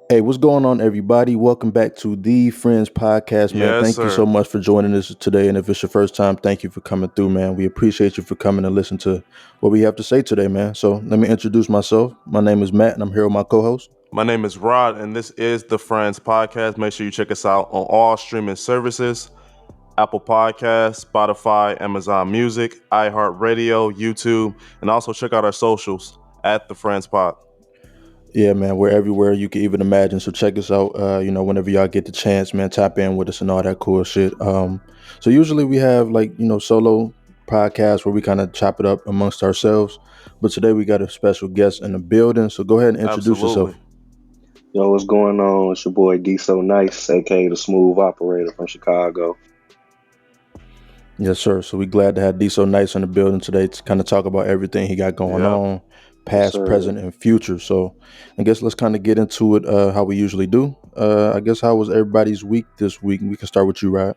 Hey, what's going on, everybody? Welcome back to the Friends Podcast, man. Yes, Thank you so sir. much for joining us today. And if it's your first time, thank you for coming through, man. We appreciate you for coming and listen to what we have to say today, man. So let me introduce myself. My name is Matt, and I'm here with my co-host. My name is Rod, and this is the Friends Podcast. Make sure you check us out on all streaming services: Apple Podcasts, Spotify, Amazon Music, iHeartRadio, YouTube, and also check out our socials at the Friends Pod. Yeah, man, we're everywhere you can even imagine. So check us out. Whenever y'all get the chance, man, tap in with us and all that cool shit. So usually we have solo podcasts where we kind of chop it up amongst ourselves. But today we got a special guest in the building. So go ahead and introduce yourself. Absolutely. Yo, what's going on? It's your boy D So Nice, aka the Smooth Operator from Chicago. Yes, sir. So we glad to have D So Nice in the building today to kind of talk about everything he got going Yep. on, Yes, past, sir. present, and future. So I guess let's kind of get into it how we usually do. I guess how was everybody's week this week? We can start with you, Rod.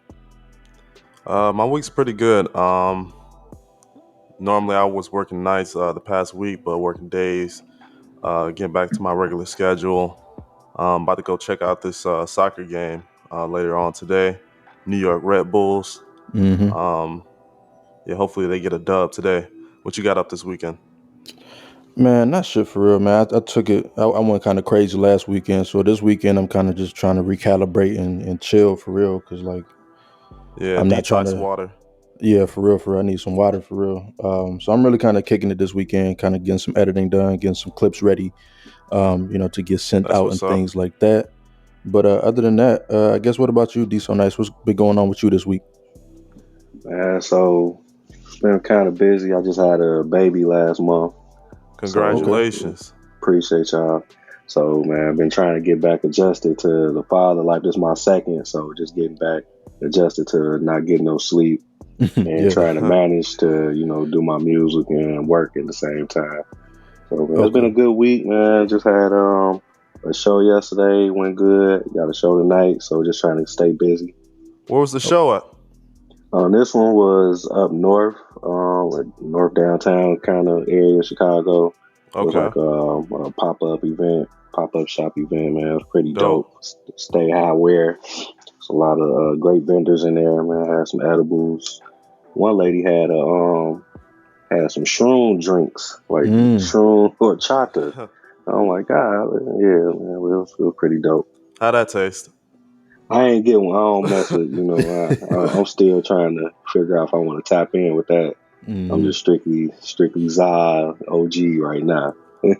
My week's pretty good. Normally I was working nights the past week, but working days. Getting back to my regular schedule. About to go check out this soccer game later on today. New York Red Bulls. Mm-hmm. Um, yeah, hopefully they get a dub today. What you got up this weekend? Man, not shit for real, man. I took it. I went kind of crazy last weekend, so this weekend I'm kind of just trying to recalibrate and chill for real, cause like Yeah, I'm not trying detox to. water. Yeah, for real, for real. I need some water for real. So I'm really kind of kicking it this weekend, kind of getting some editing done, getting some clips ready, to get sent That's out what's and up. things like that. But other than that, I guess what about you, D So Nice? What's been going on with you this week? Man, so it's been kind of busy. I just had a baby last month, so Okay. Congratulations. appreciate y'all. So, man, I've been trying to get back adjusted to the father life. This is my second, so just getting back adjusted to not getting no sleep and Yeah. trying to manage to, do my music and work at the same time. So, man, it's been Okay. a good week, man. Just had a show yesterday, went good. Got a show tonight, so just trying to stay busy. Where was the Oh, show at? This one was up north, like north downtown kind of area of Chicago. It was Okay. like a pop up shop event, man. It was pretty dope. Dope. Stay high wear. There's a lot of great vendors in there, man. Had some edibles. One lady had some shroom drinks, like mm. shroom horchata. Oh my god, yeah, man, it was pretty dope. How'd that taste? I ain't get one. I don't mess with, I'm still trying to figure out if I want to tap in with that. I'm hmm just strictly Za OG right now. I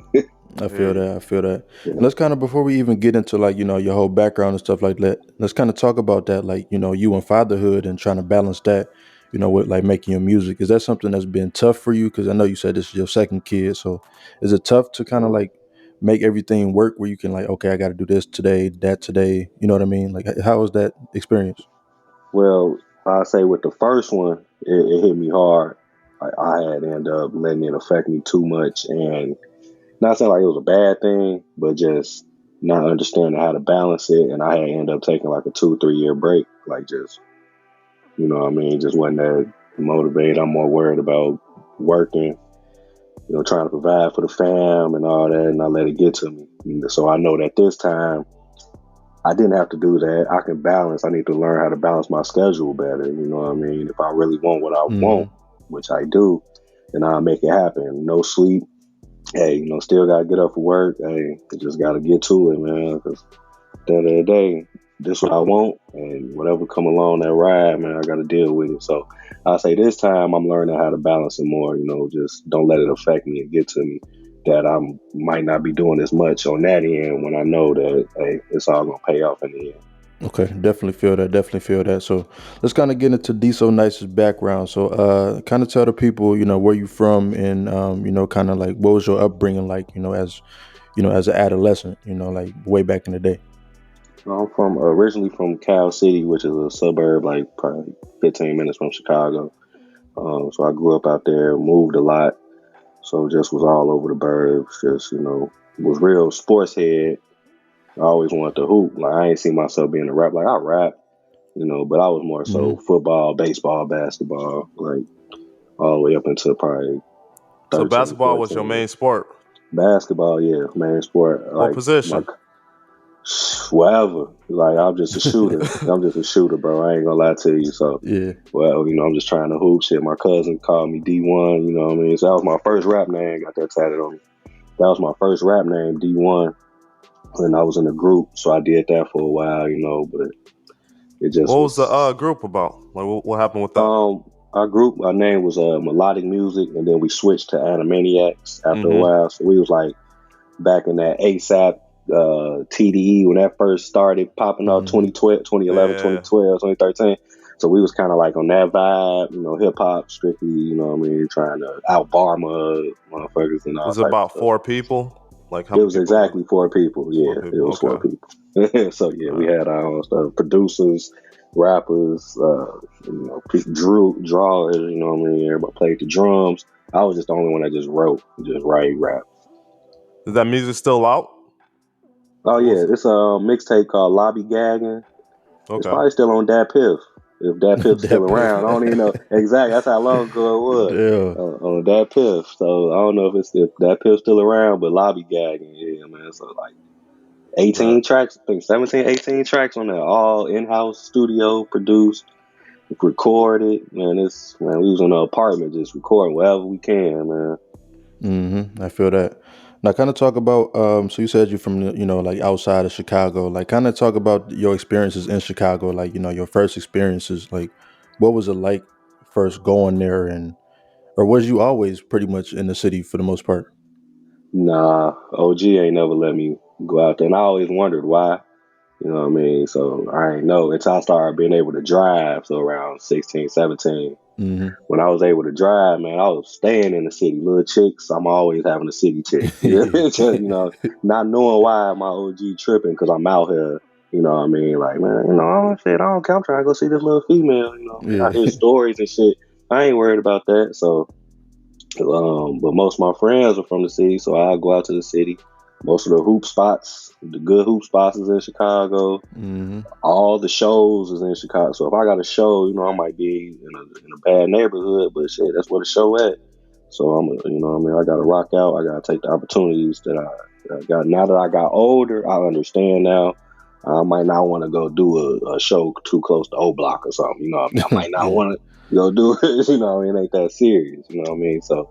Hear feel you. that. I feel that. And Yeah. let's kind of before we even get into your whole background and stuff like that. Let's kind of talk about that, you and fatherhood and trying to balance that, with like making your music. Is that something that's been tough for you? Because I know you said this is your second kid, so is it tough to kind of like make everything work where you can like, okay, I got to do this today, that today. You know what I mean? Like, how was that experience? Well, I say with the first one, it hit me hard. I had ended up letting it affect me too much, and not saying like it was a bad thing, but just not understanding how to balance it. And I had ended up taking like a 2 3 year break, like just what I mean, just wasn't that motivated. I'm more worried about working, trying to provide for the fam and all that, and I let it get to me. So I know that this time I didn't have to do that. I can balance. I need to learn how to balance my schedule better. You know what I mean? If I really want what I want, hmm which I do, then I'll make it happen. No sleep. Hey, still got to get up for work. Hey, just got to get to it, man. Because at the end of the day, this what I want, and whatever come along that ride, man, I got to deal with it. So I say this time I'm learning how to balance it more. Just don't let it affect me and get to me. That I might not be doing as much on that end when I know that hey, it's all gonna pay off in the end. Okay, definitely feel that. Definitely feel that. So let's kind of get into D So Nice's background. So kind of tell the people, where you from and kind of like what was your upbringing like, as an adolescent, like way back in the day. I'm from originally from Cal City, which is a suburb like probably 15 minutes from Chicago. So I grew up out there, moved a lot, so just was all over the burbs. Just was real sports head. I always wanted to hoop. Like I ain't see myself being a rap. Like I rap, but I was more so hmm football, baseball, basketball, like all the way up until probably So 13, basketball was your 14. main sport. Basketball, yeah, main sport. What Like my position? Whatever. Like, I'm just a shooter. I'm just a shooter, bro. I ain't gonna lie to you. So, Yeah. well, I'm just trying to hoop shit. My cousin called me D1, you know what I mean? So that was my first rap name. Got that tatted on me. That was my first rap name, D1. And I was in a group, so I did that for a while, but it just What was the was. group about? Like, what happened with that? Our name was Melodic Music, and then we switched to Animaniacs after a Mm-hmm. while. So we was like back in that ASAP TDE when that first started popping up, 2012, 2011, Yeah. 2012, 2013. So we was kind of like on that vibe, hip hop strictly, trying to outbar motherfuckers and all Was it type of about stuff. 4 people? Like, how It many was people? exactly 4 people. Four Yeah, it people. was 4 Okay. people. So yeah, we had our own stuff: producers, rappers, drawers. You know what I mean? Everybody played the drums. I was just the only one that just wrote, just write rap. Is that music still out? Oh What yeah, was- it's a mixtape called Lobby Gagging. It's Okay. probably still on Dat Piff. If Dat Piff's still That piff. around, I don't even know exactly. That's how long ago it was Yeah. on Dat Piff. So I don't know if Dat Piff's still around, but Lobby Gagging, yeah, man. So like 18 But tracks, I think 17, 18 tracks on there, all in-house studio produced, recorded. Man, we was in an apartment just recording whatever we can, man. I feel that. Now, kind of talk about. So you said you're from, like outside of Chicago. Like, kind of talk about your experiences in Chicago. Like, your first experiences. Like, what was it like first going there, or was you always pretty much in the city for the most part? Nah, OG ain't never let me go out there, and I always wondered why. You know what I mean? So I ain't know until I started being able to drive. So around 16, 17, Mm-hmm. when I was able to drive, man, I was staying in the city. Little chicks, I'm always having a city chick. Just, not knowing why my OG tripping because I'm out here. You know what I mean? Like, man, shit, I don't care. I'm trying to go see this little female. You know what I mean? I hear Yeah. stories and shit. I ain't worried about that. So, but most of my friends are from the city, so I go out to the city. Most of the hoop spots, the good hoop spots is in Chicago. Mm-hmm. All the shows is in Chicago. So if I got a show, I might be in a bad neighborhood, but shit, that's where the show at. So I got to rock out. I got to take the opportunities that I got. Now that I got older, I understand now. I might not want to go do a show too close to O Block or something. You know what I mean? I might not Yeah. want to go do it. It ain't that serious. You know what I mean? So,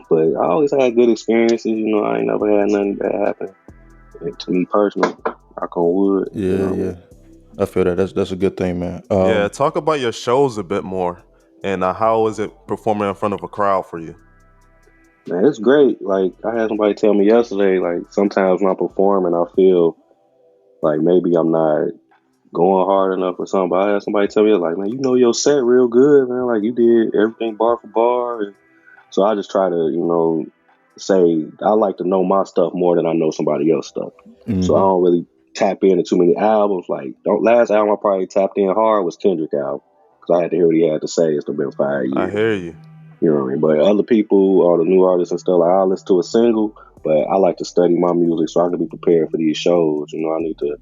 but I always had good experiences. I ain't never had nothing bad happen to me personally. Knock on wood. You know Yeah. what I Yeah. mean? I feel that. That's a good thing, man. yeah, talk about your shows a bit more, and how is it performing in front of a crowd for you? Man, it's great. Like, I had somebody tell me yesterday, like, sometimes when I'm performing, I feel like maybe I'm not going hard enough or something. But I had somebody tell me, like, man, your set real good, man. Like, you did everything bar for bar. And so I just try to, say, I like to know my stuff more than I know somebody else's stuff. So I Mm-hmm. don't really tap into too many albums. Like, last album I probably tapped in hard was Kendrick album. Because I had to hear what he had to say. It's been 5 years. I hear you. You know what I mean? But other people, all the new artists and stuff, like, I'll listen to a single, but I like to study my music so I can be prepared for these shows. I need to,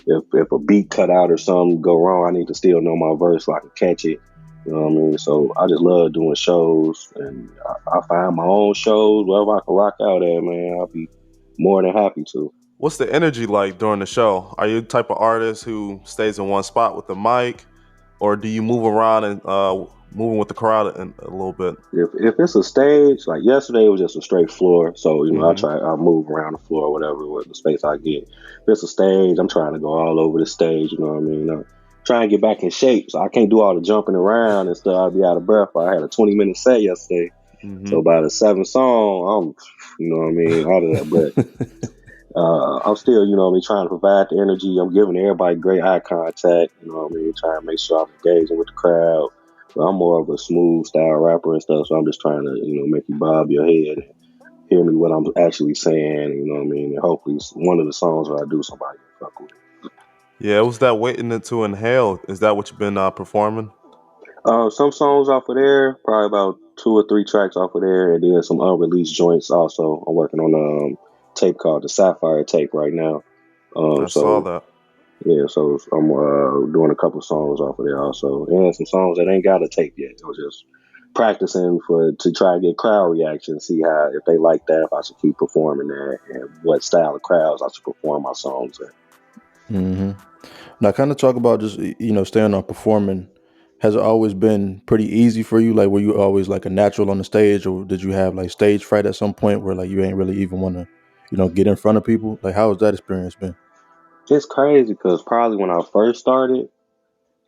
if a beat cut out or something go wrong, I need to still know my verse so I can catch it. You know what I mean? So I just love doing shows, and I find my own shows, wherever I can rock out at, man, I'll be more than happy to. What's the energy like during the show? Are you the type of artist who stays in one spot with the mic, or do you move around and moving with the crowd a little bit? If it's a stage, like yesterday, it was just a straight floor. So Mm-hmm. I move around the floor, or whatever, with the space I get. If it's a stage, I'm trying to go all over the stage. You know what I mean? Trying to get back in shape, so I can't do all the jumping around and stuff. I'll be out of breath. I had a 20-minute set yesterday, Mm-hmm. so by the seventh song, I'm, you know what I mean, out of that. But I'm still, trying to provide the energy. I'm giving everybody great eye contact. You know what I mean? Trying to make sure I'm engaging with the crowd. But I'm more of a smooth style rapper and stuff, so I'm just trying to, make you bob your head and hear me what I'm actually saying. You know what I mean? And hopefully, one of the songs that I do, somebody can fuck with it. Yeah, it was that waiting to inhale. Is that what you've been performing? Some songs off of there, probably about 2 or 3 tracks off of there, and then some unreleased joints. Also, I'm working on a tape called the Sapphire tape right now. I saw So that. yeah, so I'm doing a couple songs off of there also, and some songs that ain't got a tape yet. I was just practicing to try to get crowd reaction, see how if they like that, if I should keep performing that, and what style of crowds I should perform my songs in. Hmm. Now, kind of talk about just staying on performing. Has it always been pretty easy for you? Like, were you always like a natural on the stage, or did you have like stage fright at some point where like you ain't really even want to, get in front of people? Like, how has that experience been? It's crazy because probably when I first started,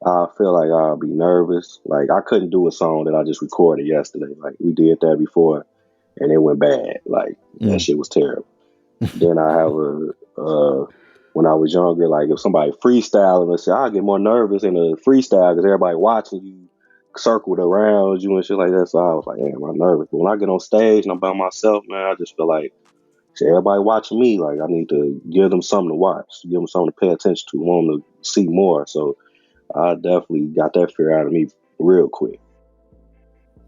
I feel like I'll be nervous. Like I couldn't do a song that I just recorded yesterday. Like we did that before, and it went bad. Like that Mm. shit was terrible. Then I have when I was younger, like if somebody freestyling, let's say I get more nervous in a freestyle because everybody watching you circled around you and shit like that. So I was like, damn, I'm nervous. But when I get on stage and I'm by myself, man, I just feel like shit, everybody watching me. Like I need to give them something to watch, give them something to pay attention to, want them to see more. So I definitely got that fear out of me real quick.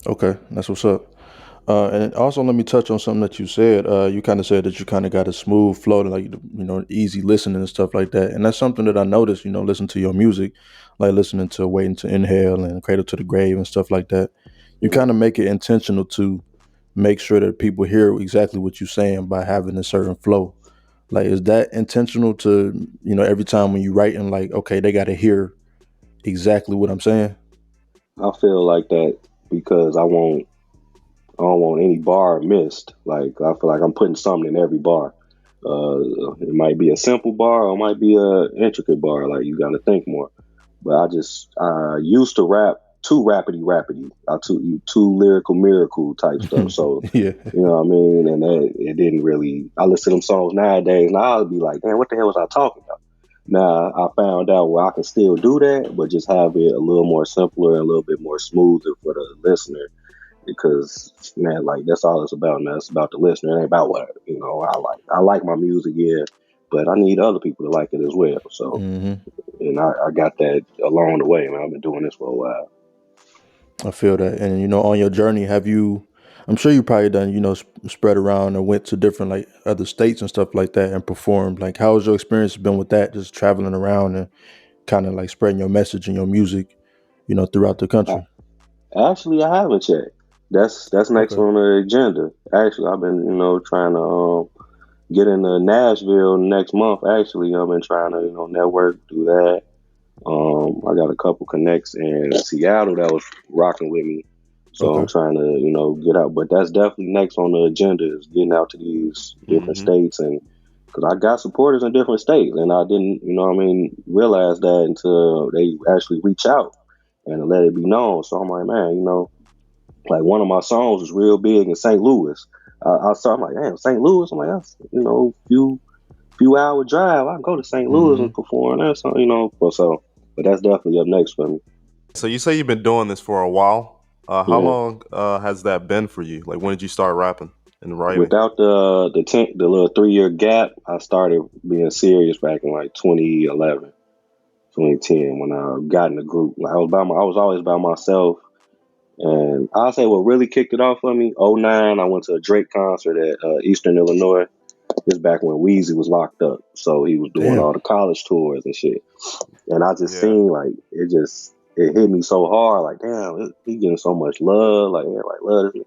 Okay, that's what's up. And also, let me touch on something that you said. You kind of said that you kind of got a smooth flow, to like easy listening and stuff like that. And that's something that I noticed. Listen to your music, like listening to "Waiting to Inhale" and "Cradle to the Grave" and stuff like that. You Mhm. kind of make it intentional to make sure that people hear exactly what you're saying by having a certain flow. Like, is that intentional to every time when you writing, like, okay, they got to hear exactly what I'm saying? I feel like that because I don't want any bar missed. Like I feel like I'm putting something in every bar. It might be a simple bar or it might be a intricate bar. Like you got to think more. But I used to rap too rapidy. I too lyrical miracle type stuff. So Yeah. you know what I mean. And that it didn't really. I listen to them songs nowadays, and I'll be like, man, what the hell was I talking about? Now I found out where I can still do that, but just have it a little more simpler and a little bit more smoother for the listener because man, like that's all it's about. Now it's about the listener. It ain't about what I like. I like my music, yeah, but I need other people to like it as well. So, Hmm. and I got that along the way, man. I've been doing this for a while. I feel that. And on your journey, have you? I'm sure you probably done spread around and went to different like other states and stuff like that and performed. Like, how has your experience been with that? Just traveling around and kind of like spreading your message and your music, throughout the I, country. actually, I haven't checked. That's next Okay. on the agenda. Actually, I've been trying to get into Nashville next month. Actually, I've been trying to network, do that. I got a couple connects in Seattle that was rocking with me. So I'm Okay. trying to, get out. But that's definitely next on the agenda is getting out to these different Hmm. states. And because I got supporters in different states and I didn't, realize that until they actually reach out and let it be known. So I'm like, man, like one of my songs was real big in St. Louis. I'm like, damn, St. Louis? I'm like, that's, few hour drive. I can go to St. Louis Hmm. and perform there. So, but that's definitely up next for me. So you say you've been doing this for a while. How Yeah. long has that been for you? Like, when did you start rapping and writing? Without the little 3 year gap, I started being serious back in like 2011, 2010 when I got in the group. Like I was always by myself, and I'll say what really kicked it off for me. '09, I went to a Drake concert at Eastern Illinois. This back when Weezy was locked up, so he was doing all Damn. the college tours and shit. And I just Yeah. seen like it hit me so hard. Like damn, he getting so much love. Like everybody love this.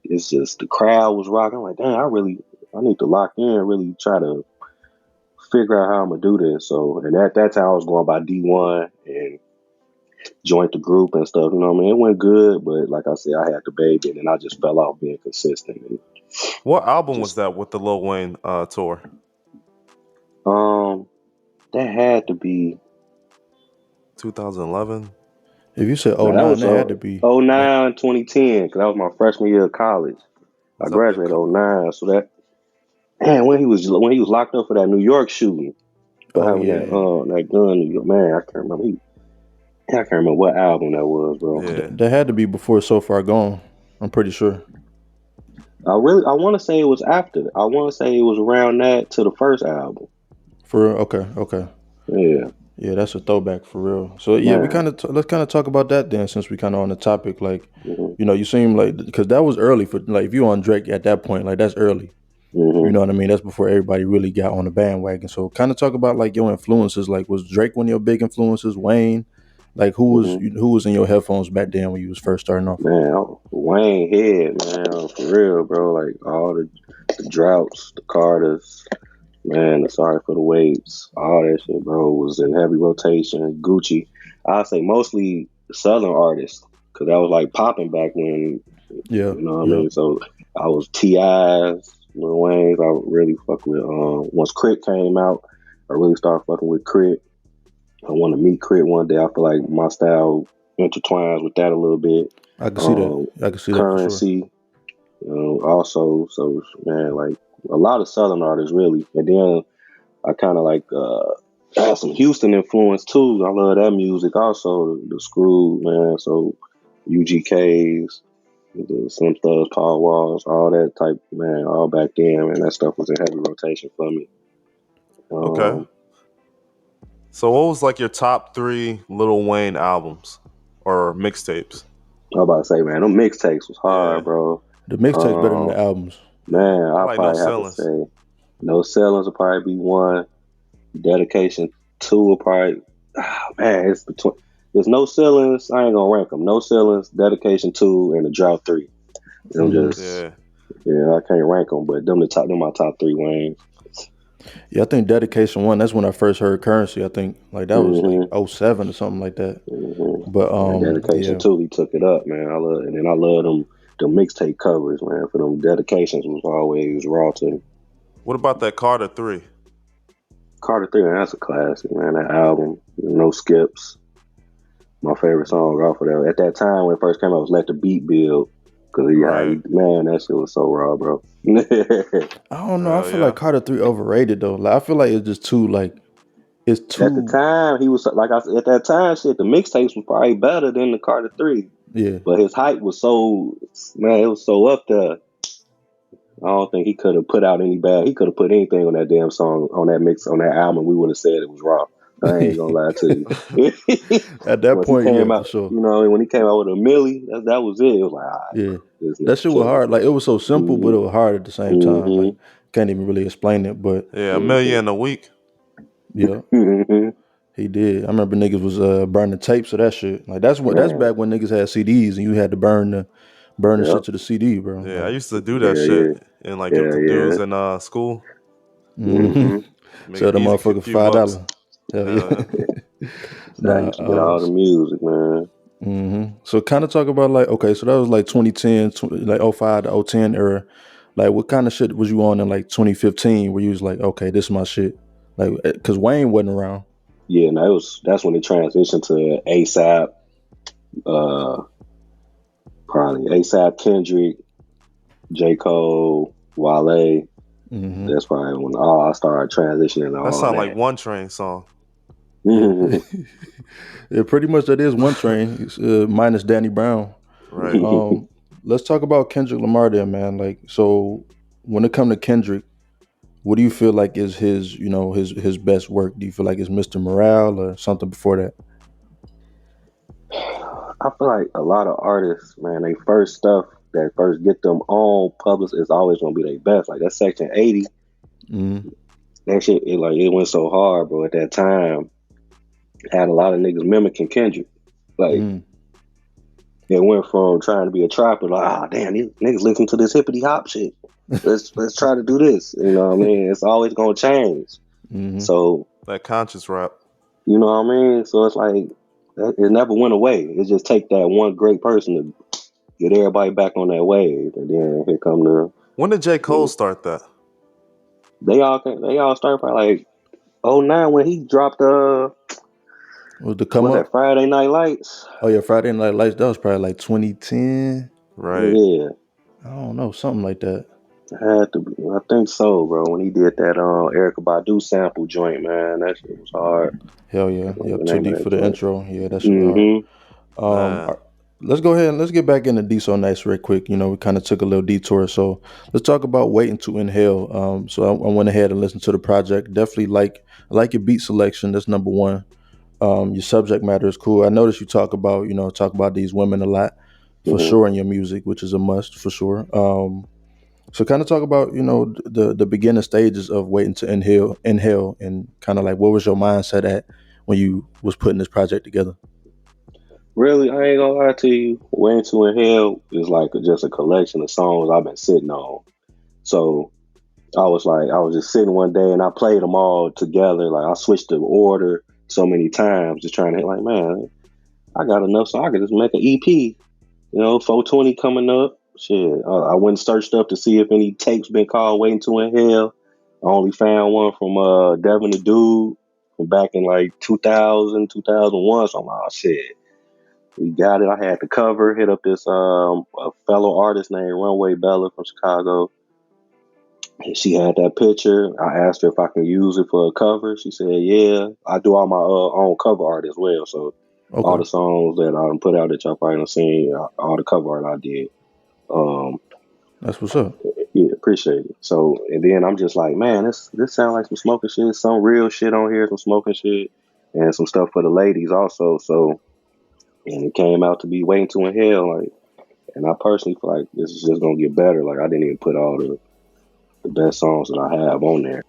It's just the crowd was rocking. I'm like, damn, I need to lock in, really try to figure out how I'm gonna do this. So, and at that time, I was going by D1 and joined the group and stuff. You know what I mean? It went good, but like I said, I had the baby, and then I just fell off being consistent. And What album was just that with the Lil Wayne tour? um, that had to be 2011. If you said now that '09, was that had to be like, '09, 2010, because that was my freshman year of college. I Was that the? graduated '09, so that man when he was locked up for that New York shooting for oh having yeah, that gun in New York, man, I can't remember. I can't remember what album that was, bro. Yeah. that had to be before So Far Gone. I'm pretty sure. I want to say it was after. I want to say it was around that to the first album. For real? Okay, okay. Yeah, Yeah, that's a throwback for real. So yeah, we man. kind of let's kind of talk about that then, since we kind of on the topic. Like, Hmm. you seem like because that was early for like if you on Drake at that point, like that's early. You Hmm. know what I mean? That's before everybody really got on the bandwagon. So kind of talk about like your influences. Like, was Drake one of your big influences? Wayne? Like, Hmm. who was in your headphones back then when you was first starting off? Man, Wayne Head, man, for real, bro. Like all the droughts, the Carters. Man, the Sorry for the Waves, all that shit, bro, was in heavy rotation. Gucci, I say mostly Southern artists, cause that was like popping back when, Yeah, you know what I yeah. mean. So I was T.I.'s, Lil Wayne's. I really fuck with. Once Crit came out, I really started fucking with Crit. I want to meet Crit one day. I feel like my style intertwines with that a little bit. I can see that. Um, I can see that for sure. Currency, also. So man, like a lot of Southern artists really, and then I kind of like had some Houston influence too. I love that music also. The Screw man, so UGKs, the Slim Thugs, Paul Walls, all that type man, all back then, man. That stuff was in heavy rotation for me. Okay. So what was like your top 3 Lil Wayne albums or mixtapes? I was about to say, man, them mixtapes was Yeah. hard, bro. The mixtape's better than Um, the albums. Man, I I'll like No probably have to Ceilings. say No Ceilings will probably be one. Dedication 2 will probably. Man, it's between. There's No Ceilings. I ain't gonna rank them. No Ceilings, Dedication 2, and the Drought 3. Them Mhm. just Yeah. I can't rank them, but them my top 3 Wayne. Yeah, I think Dedication 1, that's when I first heard Currency. I think like that was like Mm-hmm. '07 or something like that. Mm-hmm. But And Dedication yeah. 2, he took it up, man. And then I love them mixtape covers, man. For them dedications was always raw to me. What about that Carter 3? Carter 3, man, that's a classic, man. That album, no skips. My favorite song off of that. At that time when it first came out was Let the Beat Build. Cause Right. man, that shit was so raw, bro. I don't know. I Hell feel yeah. like Carter 3 overrated though. Like I feel like it's just too like it's At the too time, he was like I said. At that time, shit, the mixtapes was probably better than the Carter 3. yeah. But his hype was so, man, it was so up there. I don't think he could have put out any bad. He could have put anything on that damn song, on that mix, on that album. We would have said it was raw. I ain't gonna lie to you. At that Once he point, yeah, came for out, sure. when he came out with a Millie, that was it. It was like, all right, bro, Yeah. this That nigga shit was killing. hard. Like it was so simple, but Mm-hmm. it was hard at the same time. Like can't even really explain it, but Yeah, a Mm-hmm. million a week. yeah. Mm-hmm. He did. I remember niggas was burning tapes of that shit. Like that's Man, back when niggas had CDs and you had to burn the yep, shit to the CD, bro. Yeah, I Like, used to do that yeah, shit yeah, and like give it yeah, to yeah. dudes in school. mm-hmm. Mm-hmm. Make Sell it the easy, motherfucker few for bucks. $5. Hell yeah. Hell yeah. So I used to get all the music, man. So kind of talk about like, okay, so that was like 2010, like '05 to '10 era. Like what kind of shit was you on in like 2015 where you was like, okay, this is my shit? Like, cause Wayne wasn't around. Yeah, no, that's when it transitioned to ASAP, uh, probably ASAP, Kendrick, J. Cole, Wale. Mm-hmm. That's probably when I started transitioning to That all sound like that. One Train song. Yeah. Yeah, pretty much that is One Train, minus Danny Brown. Right. Let's talk about Kendrick Lamar then, man. Like, so when it come to Kendrick, what do you feel like is his, his best work? Do you feel like it's Mr. Morale or something before that? I feel like a lot of artists, man, they first stuff that first get them on published is always gonna be their best. Like that Section 80, Mm-hmm. that shit, it went so hard, bro. At that time, had a lot of niggas mimicking Kendrick. Like Mm-hmm. it went from trying to be a trapper, like, damn, these niggas listen to this hippity hop shit. Let's try to do this. You know what I mean? It's always gonna change. Mm-hmm. So That conscious rap. you know what I mean? So it's like it never went away. It just take that one great person to get everybody back on that wave, and then here come When did J. Cole start that? they all started probably like '09 when he dropped Was the come was up? that Friday Night Lights? Oh yeah, Friday Night Lights. That was probably like 2010. Right. Yeah, I don't know, something like that. had to be. I think so, bro. When he did that Erykah Badu sample joint, man, that shit was hard. Hell I yeah. don't know Yep. the Too name of deep that for the joint. intro. Yeah, that shit was hard. Mm-hmm. Man. Let's go ahead and let's get back into D So Nice real quick. We kind of took a little detour. So let's talk about Waiting to Inhale. So I went ahead and listened to the project. Definitely I like your beat selection. That's number one. Your subject matter is cool. I noticed you talk about these women a lot for Mm-hmm. sure in your music, which is a must for sure. So kind of talk about, the beginning stages of Waiting to Inhale and kind of like what was your mindset at when you was putting this project together? Really, I ain't gonna lie to you. Waiting to Inhale is like just a collection of songs I've been sitting on. So I was just sitting one day and I played them all together. Like I switched the order so many times, just trying to like, man, I got enough so I could just make an EP. 420 coming up. Shit, I went and searched up to see if any tapes been called Waiting to Inhale. I only found one from Devin the Dude from back in like 2000, 2001. So I'm like, oh shit, we got it. I had the cover, hit up this a fellow artist named Runway Bella from Chicago. And she had that picture. I asked her if I can use it for a cover. She said, yeah. I do all my own cover art as well. So all Okay, the songs that I put out that y'all probably done seen, all the cover art I did. Um, that's what's up. yeah, appreciate it. So, and then I'm just like, man, this sounds like some smoking shit, some real shit on here, some smoking shit, and some stuff for the ladies also. So, and it came out to be Waiting to Inhale, like, and I personally feel like this is just gonna get better. Like, I didn't even put all the best songs that I have on there.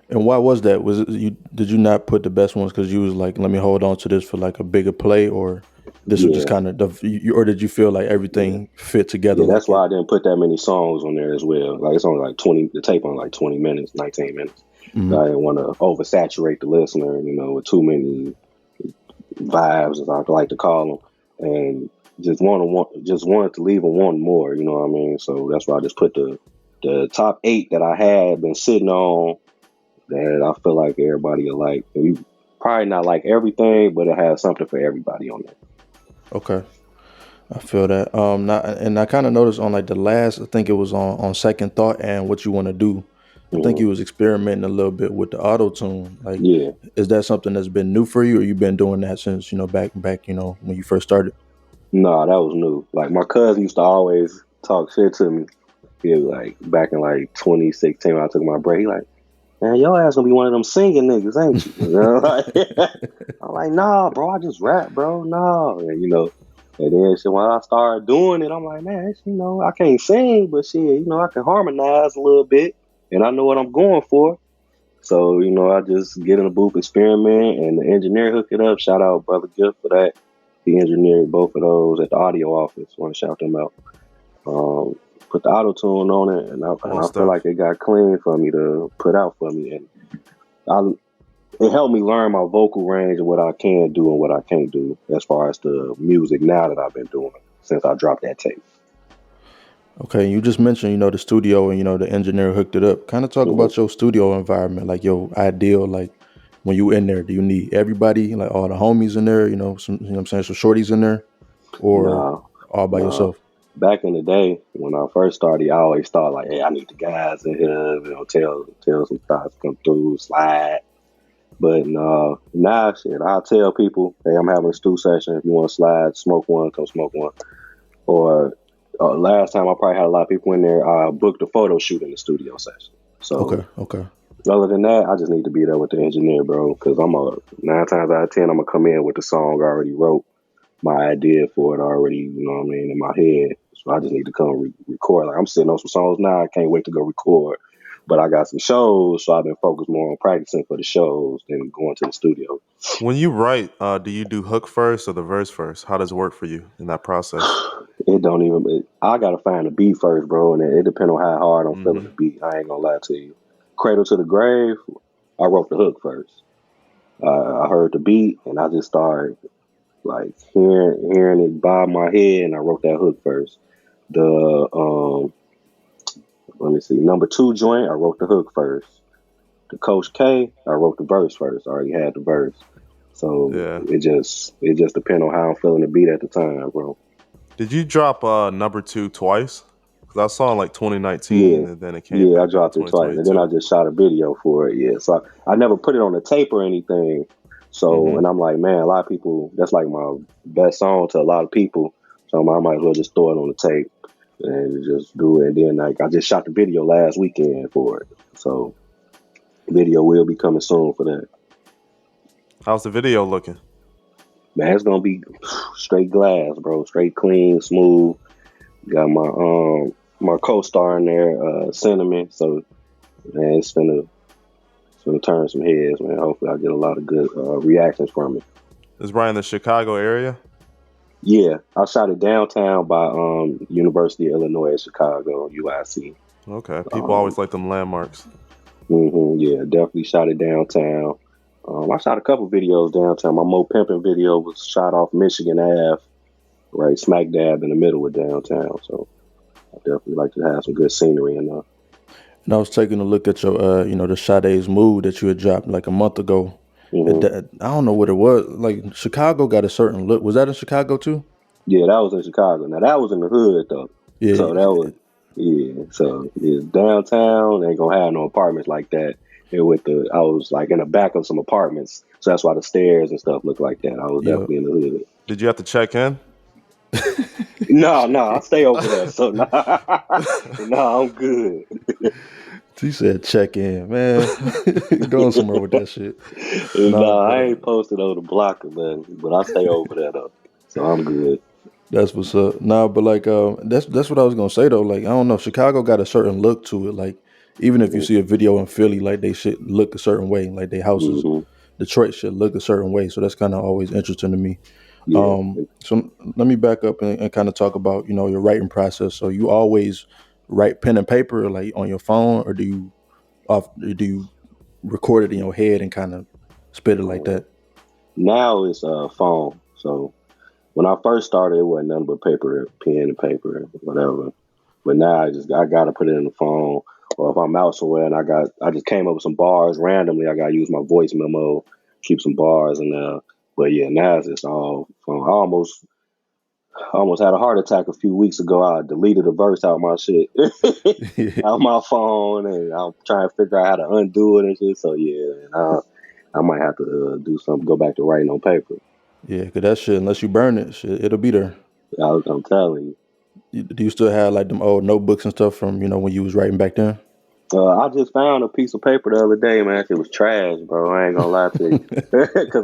And why was that? Was it you? Did you not put the best ones because you was like, let me hold on to this for like a bigger play, or this was just Yeah, kind of, or did you feel like yeah, everything fit together yeah. That's like it? why I didn't put that many songs on there as well. Like, it's only like 20. The tape on like 20 minutes, 19 minutes. Hmm. I didn't want to oversaturate the listener, with too many vibes, as I like to call them, and just wanted to leave them wanting more. You know what I mean? So that's why I just put the top 8 that I had been sitting on that I feel like everybody will like. And you probably not like everything, but it has something for everybody on there. Okay, I feel that. Not, and I kind of noticed on like the last, I think it was on Second Thought and What You Want to Do. I think Hmm. you was experimenting a little bit with the auto tune. Like, Yeah, is that something that's been new for you, or you been doing that since back when you first started? nah, that was new. Like my cousin used to always talk shit to me. He was like back in like 2016 when I took my break. He like, man, your ass gonna be one of them singing niggas, ain't you? I'm like, nah, bro, I just rap, bro. Nah. And then shit, when I started doing it, I'm like, man, I can't sing, but shit, I can harmonize a little bit and I know what I'm going for. So, I just get in the booth, experiment, and the engineer hook it up. Shout out Brother Gift for that. He engineered both of those at the audio office. Want to shout them out. Put the auto tune on it, and I Most feel stuff. like it got clean for me to put out for me. And I it helped me learn my vocal range and what I can do and what I can't do as far as the music now that I've been doing since I dropped that tape. Okay, you just mentioned, the studio and the engineer hooked it up. Kind of talk Hmm. about your studio environment, like your ideal, like when you in there, do you need everybody, like all the homies in there, some, what I'm saying, some shorties in there, or Nah, all by nah. yourself? Back in the day when I first started, I always thought like, hey, I need the guys in here, tell some thoughts come through, slide. But now shit, I'll tell people, hey, I'm having a stew session. If you want to slide, smoke one, come smoke one. Or last time I probably had a lot of people in there. I booked a photo shoot in the studio session. So Okay, okay. other than that, I just need to be there with the engineer, bro. Because 9 times out of 10, I'm gonna come in with the song I already wrote, my idea for it already. You know what I mean, in my head. So I just need to come record. Like I'm sitting on some songs now. I can't wait to go record. But I got some shows, so I've been focused more on practicing for the shows than going to the studio. When you write, do you do hook first or the verse first? How does it work for you in that process? It don't even. I gotta find the beat first, bro, and it depends on how hard I'm feeling Hmm. the beat. I ain't gonna lie to you. Cradle to the Grave, I wrote the hook first. I heard the beat, and I just started like hearing it bob my head, and I wrote that hook first. The let me see, number 2 joint, I wrote the hook first. The Coach K, I wrote the verse first. I already had the verse, so Yeah. it just depends on how I'm feeling the beat at the time, bro. Did you drop number 2 twice? Because I saw in like 2019 Yeah, and then it came yeah, I back out in dropped it twice, and then I 2022. just shot a video for it. Yeah, so I never put it on the tape or anything. So, Hmm. and I'm like, man, a lot of people, that's like my best song to a lot of people. So I might as well just throw it on the tape and just do it. And then like I just shot the video last weekend for it. So video will be coming soon for that. How's the video looking? Man, it's gonna be straight glass, bro. Straight clean, smooth. Got my co-star in there, Cinnamon. So man, it's gonna turn some heads, man. Hopefully, I get a lot of good reactions from it. Is right in the Chicago area? Yeah, I shot it downtown by University of Illinois at Chicago, UIC. Okay. People always like them landmarks. Yeah, definitely shot it downtown. I shot a couple videos downtown. My Mo Pimpin' video was shot off Michigan Ave, right smack dab in the middle of downtown. So I definitely like to have some good scenery in there. And I was taking a look at your, the Sade's Mood that you had dropped like a month ago. hmm I don't know what it was. Like Chicago got a certain look. Was that in Chicago too? Yeah, that was in Chicago. Now that was in the hood though. Yeah, So that was So downtown ain't gonna have no apartments like that. And I was like in the back of some apartments, so that's why the stairs and stuff look like that. I was yeah. definitely in the hood. Did you have to check in? No, I stay over there. So no, I'm good. He said check in, man. Going somewhere with that shit. Nah, No, but I ain't posted on the blocker, man. But I stay over there though, so I'm good. that's what's up. Nah, but like that's what I was gonna say though. Like I don't know, Chicago got a certain look to it. Like even if you see a video in Philly, like they should look a certain way. Like they houses, hmm Detroit should look a certain way. So that's kind of always interesting to me. Yeah. So let me back up and kind of talk about your writing process. So you always write pen and paper like on your phone, or do you record it in your head and kind of spit it like Uh, that? Now it's phone. So when I first started, it wasn't nothing but paper, pen and paper, whatever. But now I gotta put it in the phone. Or if I'm out somewhere and I just came up with some bars randomly, I gotta use my voice memo, keep some bars in there. But yeah, now it's just all phone. I almost had a heart attack a few weeks ago. I deleted a verse out my shit, out my phone, and I'm trying to figure out how to undo it and shit. So yeah, and I might have to do something, go back to writing on paper. Yeah, cause that shit, unless you burn it, shit, it'll be there. I'm telling you. Do you still have like them old notebooks and stuff from when you was writing back then? I just found a piece of paper the other day, man. It was trash, bro. I ain't gonna lie to you. Because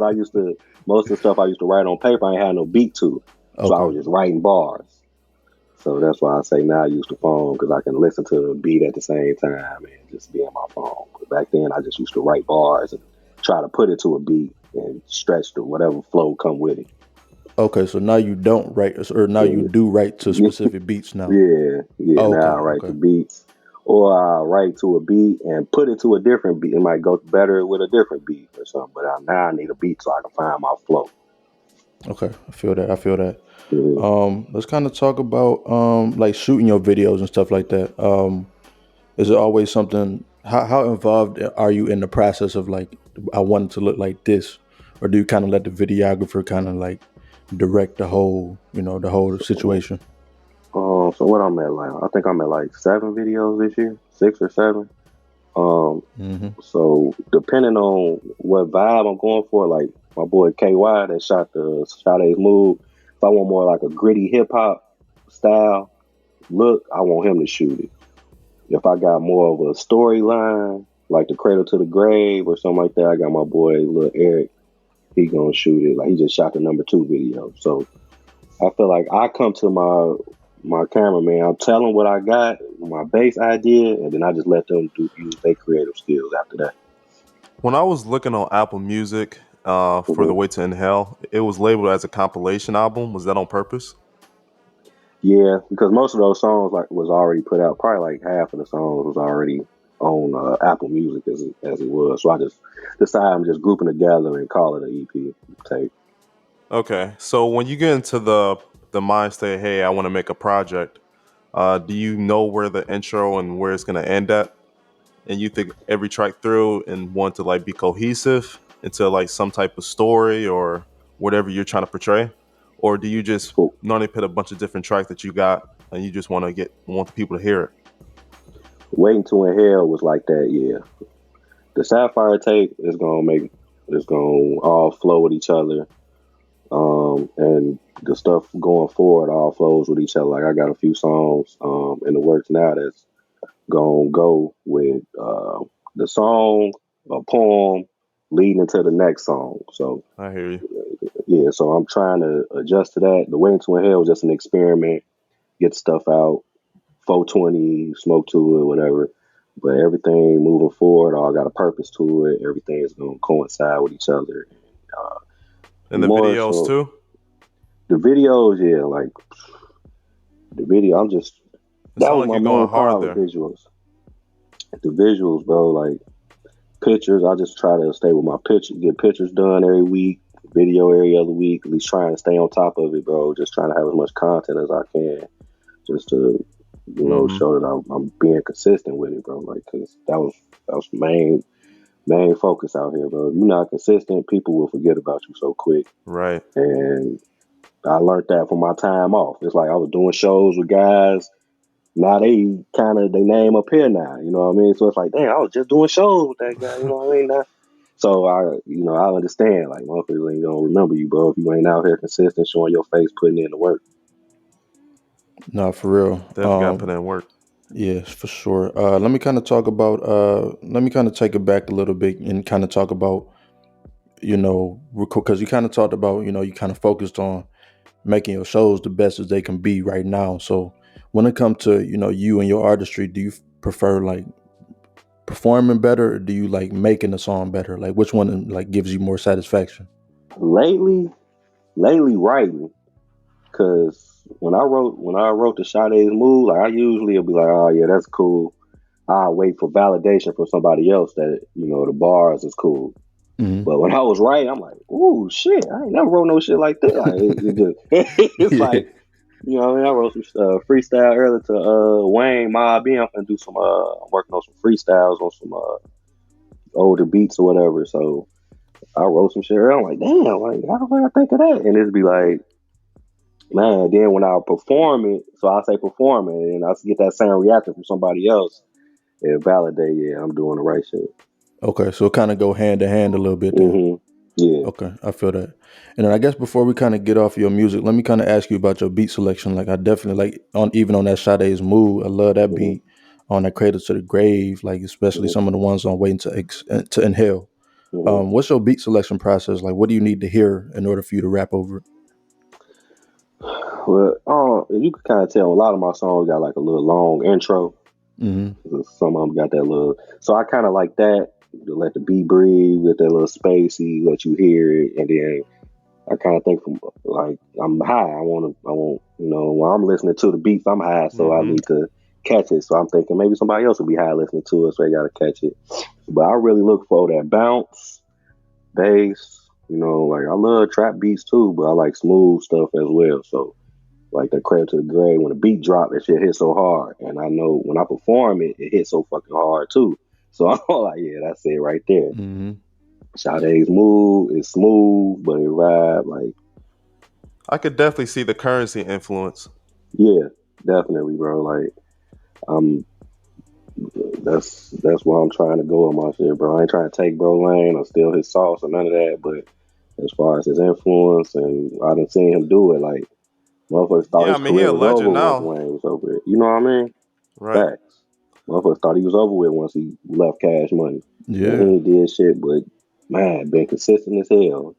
most of the stuff I used to write on paper, I ain't had no beat to. So I Okay. was just writing bars. So that's why I say now I use the phone, because I can listen to the beat at the same time and just be on my phone. But back then, I just used to write bars and try to put it to a beat and stretch to whatever flow come with it. Okay, so now you don't write, or now you do write to Yeah, specific beats now. yeah. Now I Okay, write okay, the beats, or I write to a beat and put it to a different beat. It might go better with a different beat or something. But now I need a beat so I can find my flow. okay. I feel that. I feel that. Mhm. Let's kind of talk about like shooting your videos and stuff like that. Is it always something? How involved are you in the process of like I want it to look like this, or do you kind of let the videographer kind of like direct the whole the whole situation? So what I'm at, like, I think I'm at like 7 videos this year, 6 or 7. Um, Hmm. so depending on what vibe I'm going for, like my boy KY that shot the Sade's Move, if I want more like a gritty hip hop style look, I want him to shoot it. If I got more of a storyline, like the Cradle to the Grave or something like that, I got my boy Lil Eric. He gonna shoot it. Like he just shot the #2 video. So I feel like I come to my cameraman, I'm telling what I got, my base idea, and then I just let them use their creative skills after that. When I was looking on Apple Music for The Mhm. Way to Inhale, it was labeled as a compilation album. Was that on purpose? Yeah, because most of those songs like was already put out. Probably like half of the songs was already on Apple Music as it was. So I just decided I'm just grouping together and call it an EP tape. Okay. So when you get into the mind state, hey, I want to make a project, do you know where the intro and where it's gonna end at? And you think every track through and want to like be cohesive into like some type of story or whatever you're trying to portray? Or do you just Cool. normally put a bunch of different tracks that you got and you just want the people to hear it? Waiting to Inhale was like that. Yeah, the Sapphire tape is gonna all flow with each other. And the stuff going forward all flows with each other. Like I got a few songs in the works now that's gonna go with the song, a poem leading into the next song. So I hear you. yeah, so I'm trying to adjust to that. The Waiting to Hell was just an experiment, get stuff out, 420, smoke to it, whatever. But everything moving forward, all got a purpose to it. Everything is gonna coincide with each other. Uh, And the more videos so, too? the videos, yeah, like the video. It That sounds was like my you're main going hard part with there. visuals. The visuals, bro, like pictures. I just try to stay with my picture, get pictures done every week, video every other week. At least trying to stay on top of it, bro. Just trying to have as much content as I can, just to show that I'm being consistent with it, bro. Like, cause that was main focus out here, bro. If you're not consistent, people will forget about you so quick. Right. And I learned that from my time off. It's like I was doing shows with guys. Now they kind of they name up here now, you know what I mean? So it's like, damn, I was just doing shows with that guy, you know what I mean? Now, so I understand, like, motherfuckers ain't gonna remember you, bro, if you ain't out here consistent, showing your face, putting in the work. No, for real. Definitely got to put in work. Yes, for sure. Let me kind of talk about. Let me kind of take it back a little bit and kind of talk about, because you kind of talked about, you kind of focused on making your shows the best as they can be right now. So when it comes to, you and your artistry, do you prefer like performing better, or do you like making a song better? Like which one like gives you more satisfaction? Lately writing, because when I wrote the Sade's Move, like I usually will be like, oh yeah, that's cool. I'll wait for validation from somebody else that, the bars is cool. Mm-hmm. But when I was writing, I'm like, ooh, shit, I ain't never wrote no shit like that. Like, it's Yeah. like, I mean, I wrote some freestyle earlier to Wayne Mob. I'm gonna do some, I'm working on some freestyles on some older beats or whatever. So I wrote some shit earlier. I'm like, damn, like, how the fuck I think of that? And it'd be like, man, then when I perform it, so I say perform it, and I get that same reaction from somebody else, it validate, yeah, I'm doing the right shit. Okay, so it kind of go hand in hand a little bit then. Mm-hmm. Yeah. Okay, I feel that. And then I guess before we kind of get off your music, let me kind of ask you about your beat selection. Like I definitely even on that Sade's Move, I love that beat on that Cradle to the Grave, like especially some of the ones on Waiting to Inhale. What's your beat selection process? Like what do you need to hear in order for you to rap over it? Well, you can kind of tell a lot of my songs got like a little long intro. Mm-hmm. Some of them got that little, so I kind of like that, to let the beat breathe with that little spacey, let you hear it, and then I kind of think from like I'm high. I want, when I'm listening to the beats, I'm high, so I need to catch it. So I'm thinking maybe somebody else will be high listening to it, so they got to catch it. But I really look for that bounce, bass. Like I love trap beats too, but I like smooth stuff as well. So like that Cradle to the Grave, when the beat drop, that shit hit so hard, and I know when I perform it, it hits so fucking hard too. So I'm like, yeah, that's it right there. Mm-hmm. Sade's Move is smooth, but it ride like. I could definitely see the Currency influence. Yeah, definitely, bro. Like, that's why I'm trying to go with my shit, bro. I ain't trying to take bro lane or steal his sauce or none of that. But as far as his influence, and I done seen him do it, like motherfuckers thought his career was over once Wayne was over it. You know what I mean? Right. Facts. Motherfuckers thought he was over with once he left Cash Money. Yeah. And he ain't did shit, but man, been consistent as hell.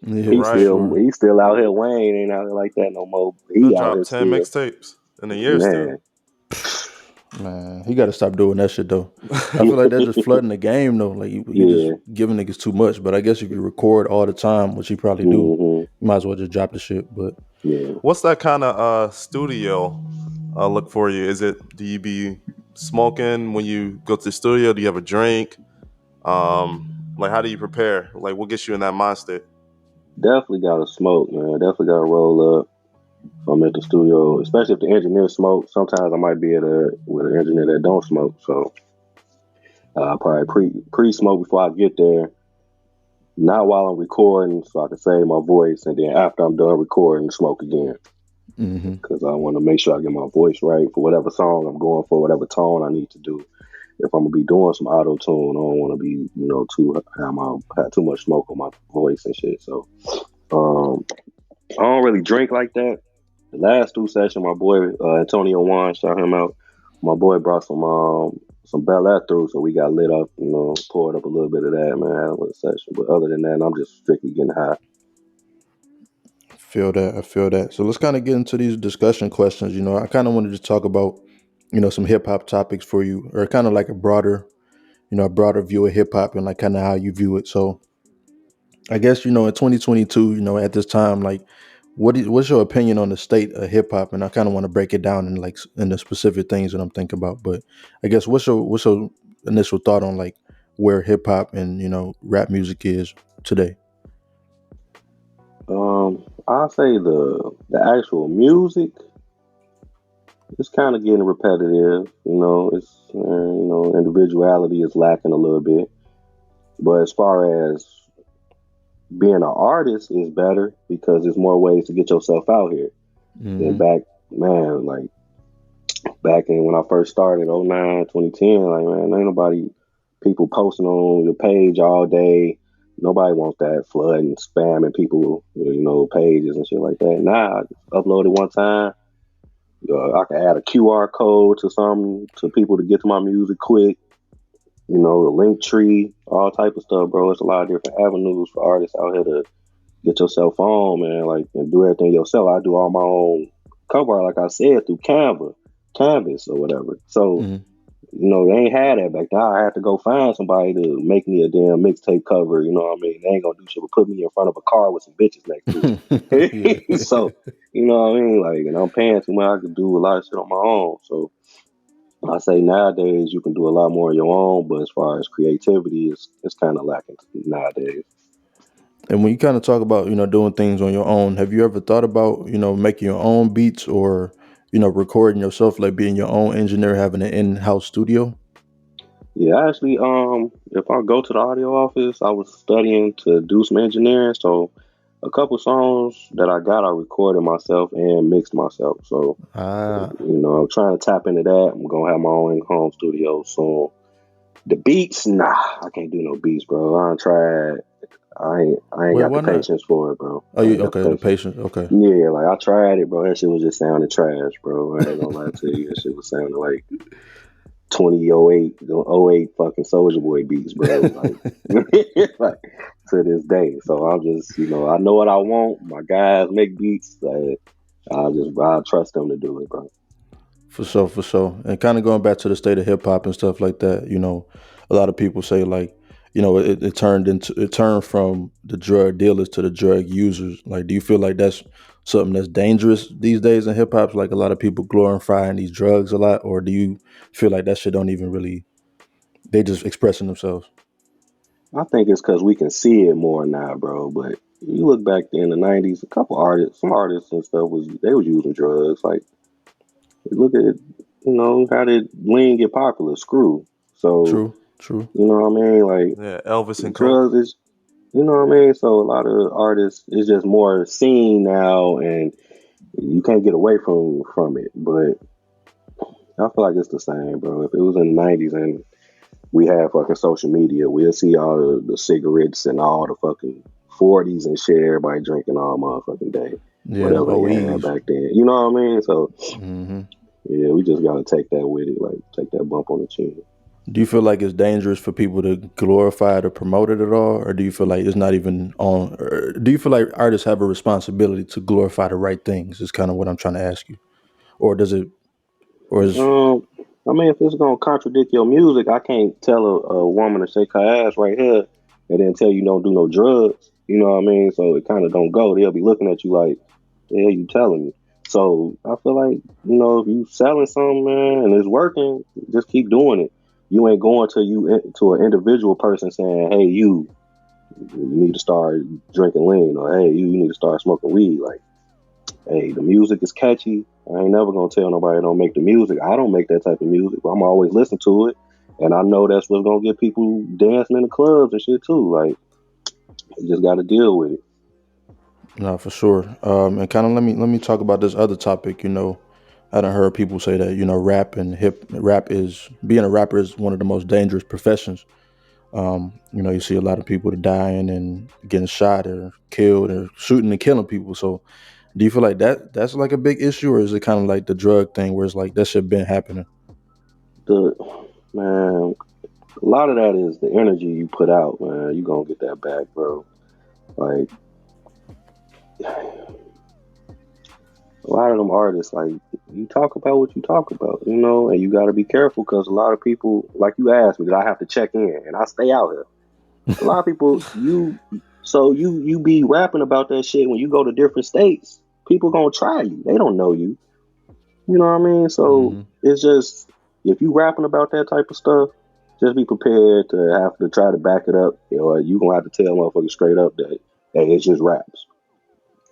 He's still out here. Wayne ain't out here like that no more. He out here 10 mixtapes in a year still. Man, he got to stop doing that shit though. I feel like they're just flooding the game though. Like you just giving niggas too much. But I guess if you record all the time, which you probably do, you might as well just drop the shit. But what's that kind of studio look for you? Do you be smoking when you go to the studio? Do you have a drink? Like how do you prepare? Like what gets you in that mind state? Definitely gotta smoke, man. Definitely gotta roll up. If I'm at the studio, especially if the engineer smokes. Sometimes I might be with an engineer that don't smoke, so I probably pre-smoke before I get there. Not while I'm recording, so I can save my voice, and then after I'm done recording, smoke again. Because I want to make sure I get my voice right for whatever song I'm going for, whatever tone I need to do. If I'm gonna be doing some auto-tune, I don't want to be, have too much smoke on my voice and shit. So I don't really drink like that. The last 2 sessions, my boy Antonio Juan, shout him out. My boy brought some Bel Air through, so we got lit up, poured up a little bit of that, man, had a little session. But other than that, I'm just strictly getting high. I feel that. So let's kind of get into these discussion questions. I kind of wanted to talk about, some hip hop topics for you, or kind of like a broader view of hip hop and like kind of how you view it. So I guess, in 2022, at this time, like what's your opinion on the state of hip hop? And I kind of want to break it down in the specific things that I'm thinking about. But I guess what's your initial thought on like where hip hop and rap music is today? I'll say the actual music is kind of getting repetitive. It's individuality is lacking a little bit. But as far as being an artist is better because there's more ways to get yourself out here. Than back, man, like back in when I first started, 09, 2010, like, man, ain't nobody, people posting on your page all day. Nobody wants that flooding, spamming people, pages and shit like that. Nah, I just upload it one time. I can add a QR code to something to people to get to my music quick. The link tree, all type of stuff, bro. It's a lot of different avenues for artists out here to get yourself on, man, like, and do everything yourself. I do all my own cover art, like I said, through Canvas or whatever. So, they ain't had that back then. I had to go find somebody to make me a damn mixtape cover. You know what I mean? They ain't gonna do shit but put me in front of a car with some bitches next to it. So, you know what I mean? Like, and I'm paying too much. I could do a lot of shit on my own. So, I say nowadays you can do a lot more on your own, but as far as creativity, it's kind of lacking nowadays. And when you kind of talk about, doing things on your own, have you ever thought about, making your own beats or, recording yourself, like being your own engineer, having an in-house studio? Yeah, actually, if I go to the audio office, I was studying to do some engineering. So a couple songs that I got, I recorded myself and mixed myself. So, Ah, I'm trying to tap into that. I'm going to have my own home studio soon. The beats, nah, I can't do no beats, bro. I tried. I ain't wait, got the why not? patience for it, bro. Oh, I you ain't got the okay? The patience. patient, okay. Yeah, like I tried it, bro. That shit was just sounding trash, bro. I ain't gonna lie to you. That shit was sounding like 2008 fucking Soulja Boy beats, bro. Like, like to this day. So I'm just, I know what I want. My guys make beats. I trust them to do it, bro. For sure, for sure. And kind of going back to the state of hip hop and stuff like that, a lot of people say like, it turned from the drug dealers to the drug users. Like, do you feel like that's something that's dangerous these days in hip hop? Like a lot of people glorifying these drugs a lot, or do you feel like that shit don't even really, they just expressing themselves? I think it's because we can see it more now, bro. But you look back in the '90s, a couple artists, some artists and stuff they was using drugs. Like, look at how did Lean get popular? Screw. So True, true. you know what I mean? Like, Yeah, Elvis and Coke. drugs is, you know what I mean? So a lot of artists is just more seen now, and you can't get away from it. But I feel like it's the same, bro. If it was in the '90s and we had fucking social media, we'll see all the cigarettes and all the fucking 40s and shit. Everybody drinking all motherfucking day, Yeah, them whatever they had OEs. back then. You know what I mean? So Hmm. yeah, we just gotta take that with it, like take that bump on the chin. Do you feel like it's dangerous for people to glorify it or promote it at all, or do you feel like it's not even on? Or do you feel like artists have a responsibility to glorify the right things? Is kind of what I'm trying to ask you, or does it, or is I mean, if it's gonna contradict your music, I can't tell a woman to shake her ass right here and then tell you don't do no drugs. You know what I mean? So it kind of don't go. They'll be looking at you like, yeah, you telling me. So I feel like if you selling something, man, and it's working, just keep doing it. You ain't going to an individual person saying, hey, you need to start drinking lean, or hey, you need to start smoking weed. Like, hey, the music is catchy. I ain't never gonna tell nobody don't make the music. I don't make that type of music, but I'm always listening to it, and I know that's what's gonna get people dancing in the clubs and shit too. Like, you just got to deal with it. no, for sure. And kind of let me talk about this other topic. I done heard people say that rap is being a rapper is one of the most dangerous professions. You see a lot of people dying and getting shot or killed or shooting and killing people. So do you feel like that's like a big issue, or is it kind of like the drug thing where it's like that shit been happening? The man, a lot of that is the energy you put out, man. You gonna get that back, bro. Like, a lot of them artists, like, you talk about what you talk about, and you got to be careful because a lot of people, like you asked me, that I have to check in, and I stay out here. A lot of people, you be rapping about that shit when you go to different states. People gonna try you. They don't know you. You know what I mean? So Hmm. it's just, if you rapping about that type of stuff, just be prepared to have to try to back it up, or you gonna have to tell motherfuckers straight up that hey, it's just raps.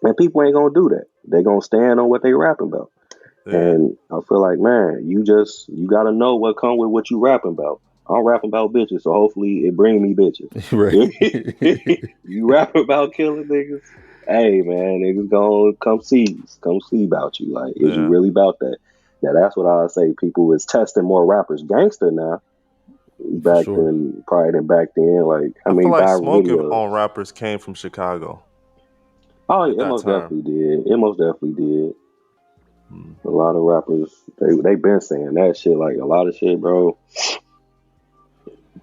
And people ain't gonna do that. They gonna stand on what they rapping about. Yeah. And I feel like, man, you gotta know what come with what you rapping about. I'm rapping about bitches, so hopefully it bring me bitches. Right. You rap about killing niggas, hey man, niggas gonna come see about you. Like, is you Yeah. really about that? Now that's what I say. People is testing more rappers gangster now. For Back sure. then, probably than back then. Like, how I many feel like viral smoking videos? on rappers came from Chicago Oh at yeah, it that most time. definitely did. It most definitely did. Hmm. A lot of rappers, they been saying that shit. Like a lot of shit, bro.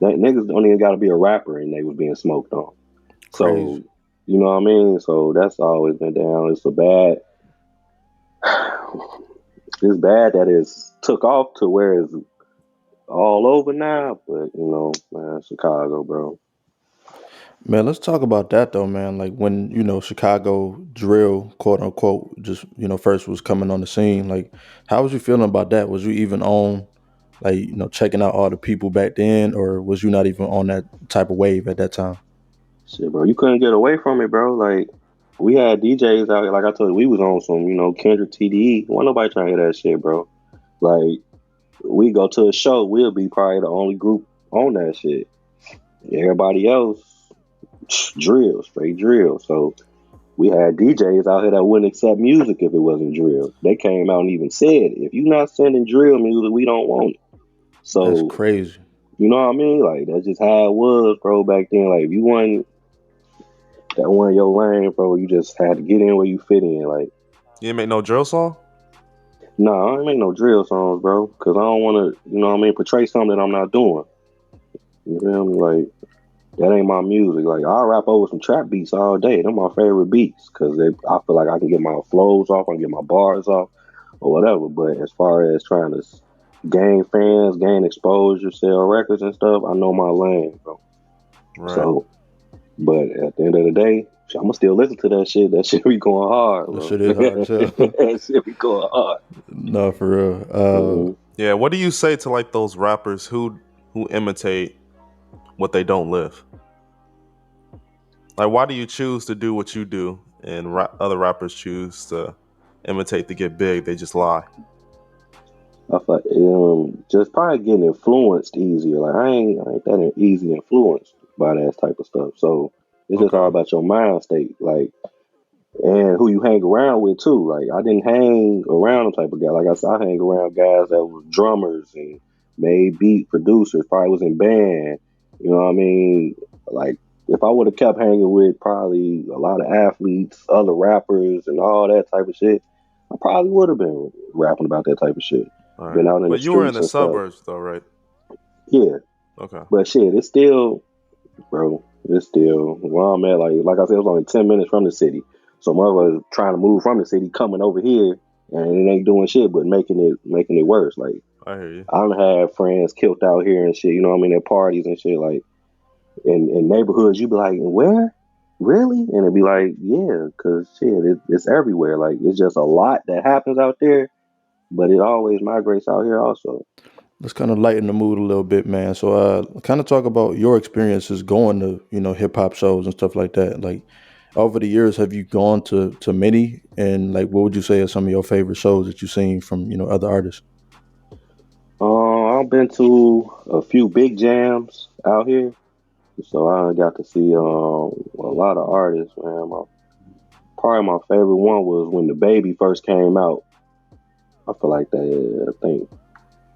That niggas don't even got to be a rapper, and they was being smoked on. Crazy. So, you know what I mean? So that's always been down. It's a bad. It's bad that it's took off to where it's all over now. But you know, man, Chicago, bro. Man, let's talk about that though, man. Like when, Chicago drill, quote unquote, just, first was coming on the scene. Like, how was you feeling about that? Was you even on, like, checking out all the people back then, or was you not even on that type of wave at that time? Shit, bro, you couldn't get away from it, bro. Like we had DJs out here. Like I told you, we was on some, Kendrick TDE. Wasn't nobody trying to hear that shit, bro. Like we go to a show, we'll be probably the only group on that shit. Everybody else, drill, straight drill. So we had DJs out here that wouldn't accept music if it wasn't drill. They came out and even said, if you're not sending drill music, we don't want it. That's So, crazy. you know what I mean? Like, that's just how it was, bro, back then. Like, if you wasn't that one your lane, bro, you just had to get in where you fit in. Like, You didn't make no drill song? nah, I ain't make no drill songs, bro, because I don't want to, you know what I mean, portray something that I'm not doing. You feel me? Like, that ain't my music. Like, I rap over some trap beats all day. They're my favorite beats because I feel like I can get my flows off, I can get my bars off, or whatever. But as far as trying to gain fans, gain exposure, sell records and stuff, I know my lane, bro. Right. So, but at the end of the day, I'm gonna still listen to that shit. That shit be going hard, That bro. shit is hard as hell. That shit be going hard. No, for real. Yeah, what do you say to like those rappers who imitate what they don't live? Like, why do you choose to do what you do, and other rappers choose to imitate to get big? They just lie. I feel like, just probably getting influenced easier. Like I ain't that easy influenced by that type of stuff. So it's just all Okay. about your mind state, like, and who you hang around with too. Like I didn't hang around the type of guy. Like I said, I hang around guys that was drummers and made beat producers. Probably was in band. You know what I mean? Like if I would have kept hanging with probably a lot of athletes, other rappers, and all that type of shit, I probably would have been rapping about that type of shit. All right. Been out in the But you were in streets the and stuff. suburbs though, right? Yeah, Okay. but shit, it's still, bro. It's still where I'm at. Like I said, it was only 10 minutes from the city. So motherfuckers trying to move from the city, coming over here, and it ain't doing shit but making it worse. Like I hear you. I don't have friends killed out here and shit. You know what I mean? At parties and shit. Like in neighborhoods, you be like, where? Really? And it'd be like, yeah, because shit, it's everywhere. Like it's just a lot that happens out there, but it always migrates out here also. Let's kind of lighten the mood a little bit, man. So, kind of talk about your experiences going to, hip hop shows and stuff like that. Like, over the years, have you gone to many? And like, what would you say are some of your favorite shows that you've seen from, other artists? I've been to a few big jams out here, so I got to see a lot of artists. Man, probably my favorite one was when the baby first came out. I feel like that. I think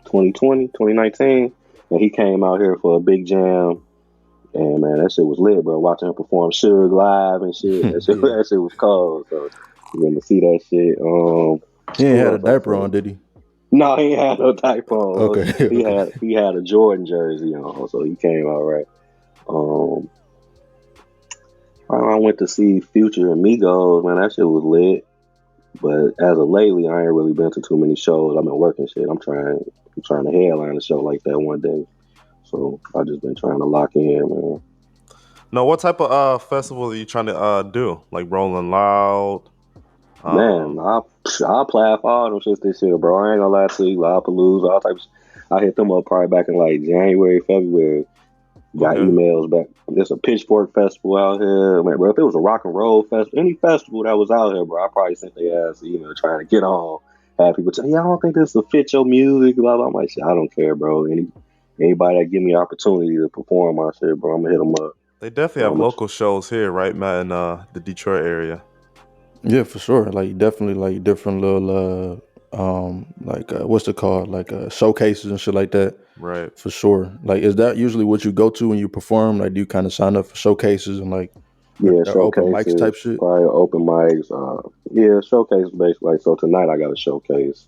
2020, 2019, and he came out here for a big jam. And man, that shit was lit, bro. Watching him perform Suge live and shit. That shit, Yeah. that shit was cold. So you getting to see that shit. He ain't Who had a else I diaper on, seen? did he? No, he ain't had no type on. Okay, He okay. had a Jordan jersey on, so he came out right. Um, I went to see Future and Migos. Man, that shit was lit. But as of lately, I ain't really been to too many shows. I've been working shit. I'm trying to headline a show like that one day. So I just been trying to lock in, man. No, what type of festival are you trying to do? Like Rolling Loud? Man, I'll apply for all them shits this year, bro. I ain't gonna lie to you. Lollapalooza, all types. I hit them up probably back in like January, February. Got Okay. emails back. There's a Pitchfork festival out here, man, bro. If it was a rock and roll festival, any festival that was out here, bro, I probably sent their ass an email trying to get on. Have people say, "Yeah, I don't think this will fit your music." Blah blah. I'm like, shit, I don't care, bro. Anybody that give me an opportunity to perform my shit, bro, I'm gonna hit them up. They definitely So have I'm local shows here, right, Matt, in the Detroit area. Yeah, for sure. Like definitely like different little what's it called? Like showcases and shit like that. Right. For sure. Like is that usually what you go to when you perform? Like do you kind of sign up for showcases and like yeah, or open mics type showcases, shit? probably open mics. Yeah, showcase basically. Like, so tonight I got a showcase.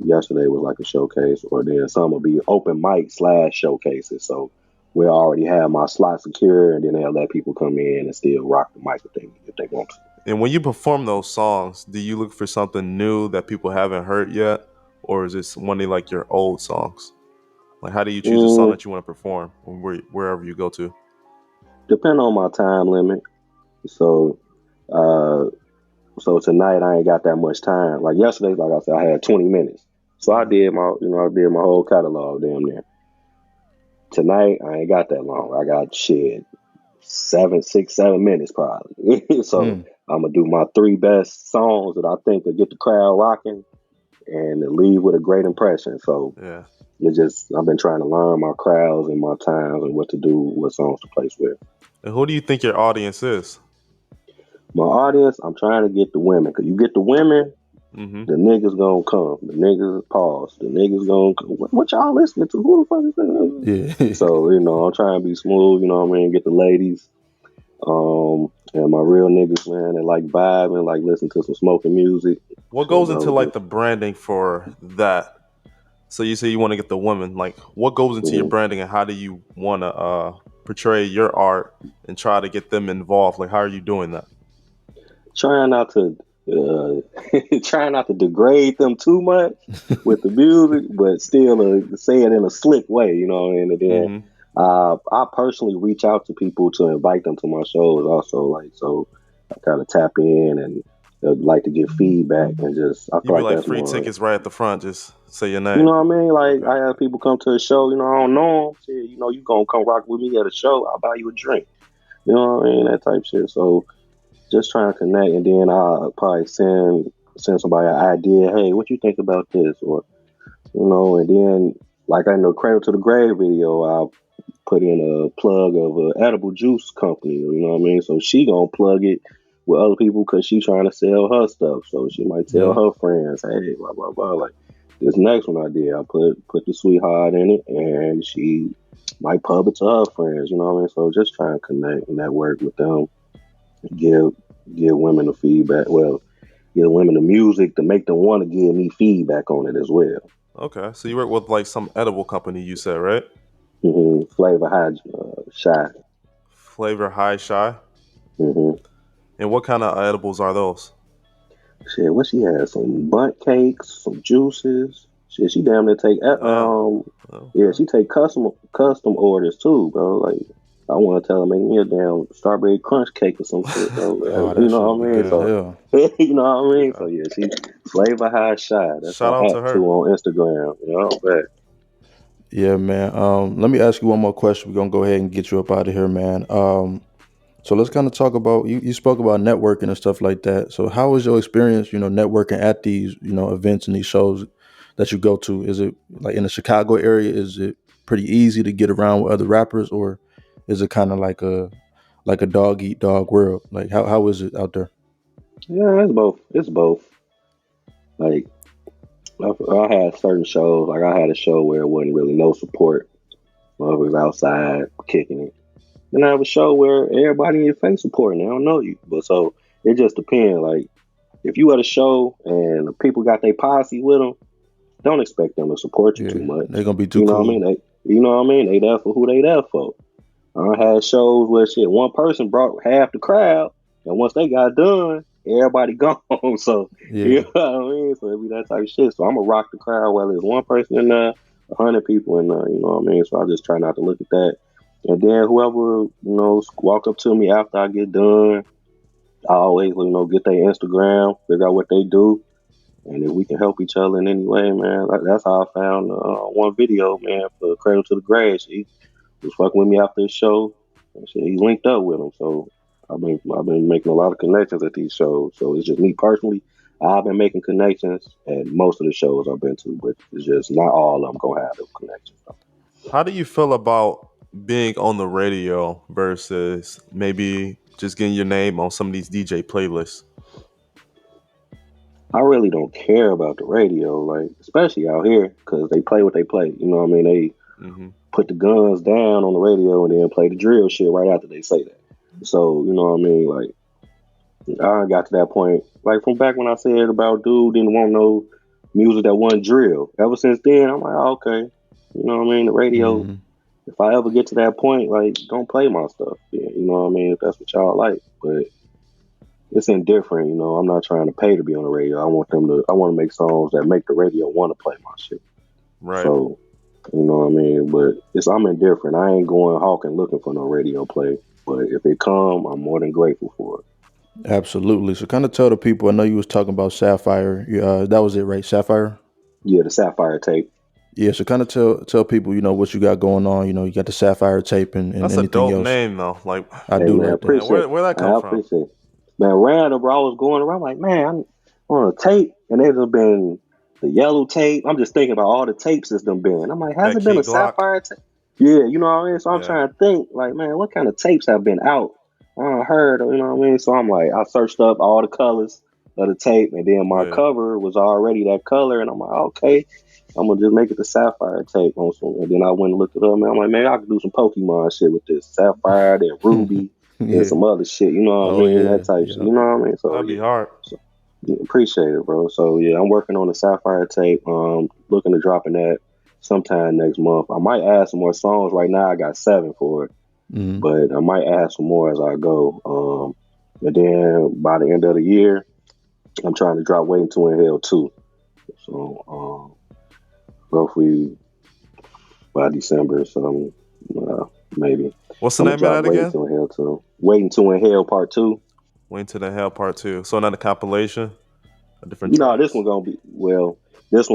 Yesterday was like a showcase, or then some will be open mic / showcases. So we already have my slot secure, and then they'll let people come in and still rock the mic if they want to. And when you perform those songs, do you look for something new that people haven't heard yet? Or is this one of like your old songs? Like how do you choose a song Mm, that you want to perform wherever you go to? Depend on my time limit. So, uh, so tonight I ain't got that much time. Like yesterday, like I said, I had 20 minutes. So I did my whole catalog damn near. Tonight I ain't got that long. I got shit 7 6 7 minutes probably. So Mm. I'm gonna do my 3 best songs that I think will get the crowd rocking and leave with a great impression. So Yeah. I've been trying to learn my crowds and my times and what to do, what songs to place with. And who do you think your audience is? My audience, I'm trying to get the women. Cause you get the women, Mm-hmm. the niggas gonna come. The niggas pause. The niggas gonna come. What y'all listening to? Who the fuck is that? Yeah. So, I'm trying to be smooth, what I mean? Get the ladies. And my real niggas, man, they like vibe and like listen to some smoking music. What So, goes into like the branding for that? So you say you want to get the women. Like what goes into your mhm. branding and how do you want to portray your art and try to get them involved? Like how are you doing that? Trying not to trying not to degrade them too much with the music, but still say it in a slick way, you know what I mean? And then Mm-hmm. I personally reach out to people to invite them to my shows also, like, so I kind of tap in and like to get feedback and just I You feel be like like that's free more, tickets right at the front. Just say your you name. know what I mean? Like Okay. I have people come to a show, I don't know them, say, you gonna come rock with me at a show, I'll buy you a drink, you know what I mean? That type shit. So just trying to connect, and then I'll probably send somebody an idea. Hey, what you think about this? Or and then like I know Cradle to the Grave video, I'll put in a plug of an edible juice company. You know what I mean? So she gonna plug it with other people because she trying to sell her stuff. So she might tell Yeah. her friends, hey, blah blah blah. Like this next one I did, I put the sweetheart in it, and she might pub it to her friends. You know what I mean? So just trying to connect and network with them. Give women the feedback. Well, give women the music to make them want to give me feedback on it as well. Okay. So you work with like some edible company, you said, right? Flavor High Shy. Flavor High Shy. hmm And what kind of edibles are those? Shit, what she had? Some bunt cakes, some juices. Shit, she damn near take. Damn. Yeah, Okay. she take custom orders too, bro. Like I want to tell her make me a damn strawberry crunch cake or some shit, bro. Oh, You that shit know would what be I mean? good as So hell. you know what I mean? So Okay. yeah, she Flavor High Shy. That's Shout her out to hat too her. on Instagram. But Yeah, man. Let me ask you one more question. We're gonna go ahead and get you up out of here, man. So let's kind of talk about you spoke about networking and stuff like that. So how was your experience, networking at these, events and these shows that you go to? Is it like in the Chicago area, is it pretty easy to get around with other rappers, or is it kind of like a dog eat dog world? Like how is it out there? yeah, it's both. It's both. Like I had certain shows. Like I had a show where it wasn't really no support. I was outside kicking it. Then I have a show where everybody in your face supporting. They don't know you, but so it just depends. Like if you at a show and the people got their posse with them, don't expect them to support you too Yeah, they're much. gonna be too You know what I cool. mean? You know what I mean? They there for who they there for. I had shows where shit, one person brought half the crowd, and once they got done, everybody gone. So you Yeah, know what I mean? So it be that type of shit. So I'm gonna rock the crowd whether it's one person in there, 100 people in there. You know what I mean? So I just try not to look at that. And then whoever walk up to me after I get done, I always get their Instagram, figure out what they do, And if we can help each other in any way, man, that's how I found one video, man, for Cradle to the Grave. He was fucking with me after the show. And shit, he linked up with him. So I've been making a lot of connections at these shows. So it's just me personally. I've been making connections at most of the shows I've been to, but it's just not all of them gonna have those connections. How do you feel about being on the radio versus maybe just getting your name on some of these DJ playlists? I really don't care about the radio, like especially out here, because they play what they play. You know what I mean? They put the guns down on the radio and then play the drill shit right after they say that. So you know what I mean? Like I got to that point, like from back when I said about dude didn't want no music that wasn't drill. Ever since then, I'm like, oh, okay, you know what I mean? The radio. Mhm. If I ever get to that point, like don't play my stuff. Yeah, you know what I mean? If that's what y'all like, but it's indifferent, you know. I'm not trying to pay to be on the radio. I want to make songs that make the radio want to play my shit. Right. So, you know what I mean? But I'm indifferent. I ain't going hawking looking for no radio play. But if it come, I'm more than grateful for it. Absolutely. So kind of tell the people, I know you was talking about Sapphire. That was it, right? Sapphire? Yeah, the Sapphire tape. Yeah, so kind of tell people, what you got going on. You got the Sapphire tape and That's a anything dope else. name though. Like I do man, like that. Where that come from? Appreciate it. Man, random, bro. I was going around like, man, I'm on a tape, and there's been the yellow tape. I'm just thinking about all the tapes that's done been. I'm like, has That it been Key a Glock? Sapphire tape? Yeah, you know what I mean? So I'm Yeah. trying to think, like, man, what kind of tapes have been out? I heard, you know what I mean? So I'm like, I searched up all the colors of the tape, and then my cover was already that color, and I'm like, okay, I'm gonna just make it the Sapphire tape on some. And then I went and looked it up, man. I'm like, man, I could do some Pokemon shit with this Sapphire, then Ruby, Yeah. and some other shit. You know what I mean? That type shit. You know what I mean? So That'd be hard. So, yeah, appreciate it, bro. So yeah, I'm working on the Sapphire tape. Looking to dropping that sometime next month. I might add some more songs. Right now, I got 7 for it, but I might add some more as I go. And then by the end of the year, I'm trying to drop Waiting to Inhale 2. So hopefully by December, so maybe. What's the name of that again? Waiting to Inhale 2. Waiting to Inhale Part 2. Waiting to Inhale Part 2. So another compilation? A different No, tracks? this one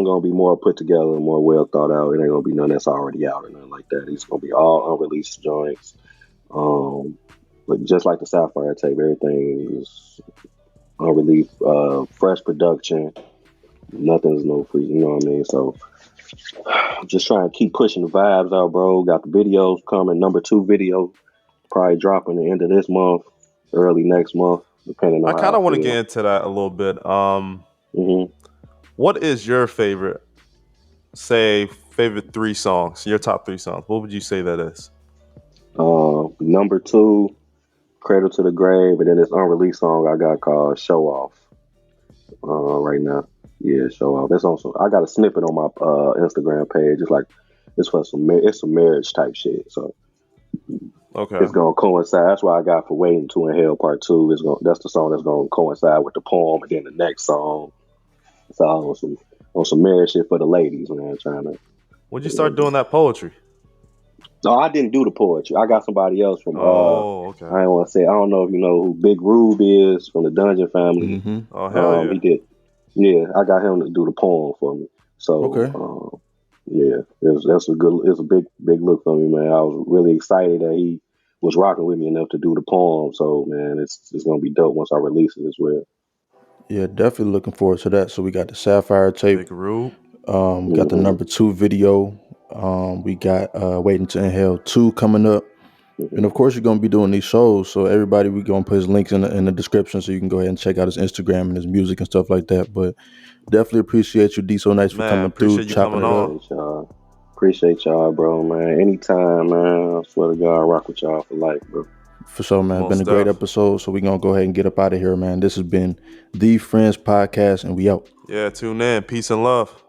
gonna be more put together and more well thought out. It ain't gonna be none that's already out or nothing like that. It's gonna be all unreleased joints. But just like the Sapphire tape, everything is unreleased, fresh production. Nothing's no free, you know what I mean? So just trying to keep pushing the vibes out, bro. Got the videos coming. Number 2 video probably dropping the end of this month, early next month, depending on. I kind of want to get into that a little bit. What is your favorite 3 songs? Your top 3 songs. What would you say that is? Number 2, Cradle to the Grave, and then this unreleased song I got called Show Off. Right now. Yeah, Show Off. That's also, I got a snippet on my Instagram page. It's some marriage type shit. So okay, it's gonna coincide. That's why I got for Waiting to Inhale Part 2. That's the song that's gonna coincide with the poem, and then the next song. It's all on some marriage shit for the ladies, man. When'd you start doing that poetry? No, I didn't do the poetry. I got somebody else from. Okay. I don't want to say. I don't know if you know who Big Rube is from the Dungeon family. Oh hell yeah! He did. Yeah, I got him to do the poem for me. So yeah, it's a big look for me, man. I was really excited that he was rocking with me enough to do the poem. So man, it's gonna be dope once I release it as well. Yeah, definitely looking forward to that. So we got the Sapphire tape. Big Rube. Got the number 2 video. We got Waiting to Inhale 2 coming up. And of course, you're going to be doing these shows. So everybody, we're going to put his links in the description so you can go ahead and check out his Instagram and his music and stuff like that. But definitely appreciate you, D. So Nyce, for coming through, chopping it up. Appreciate y'all, bro, man. Anytime, man. I swear to God, I rock with y'all for life, bro. For sure, man. It's been a great episode. So we're going to go ahead and get up out of here, man. This has been The Friends Podcast, and we out. Yeah, tune in. Peace and love.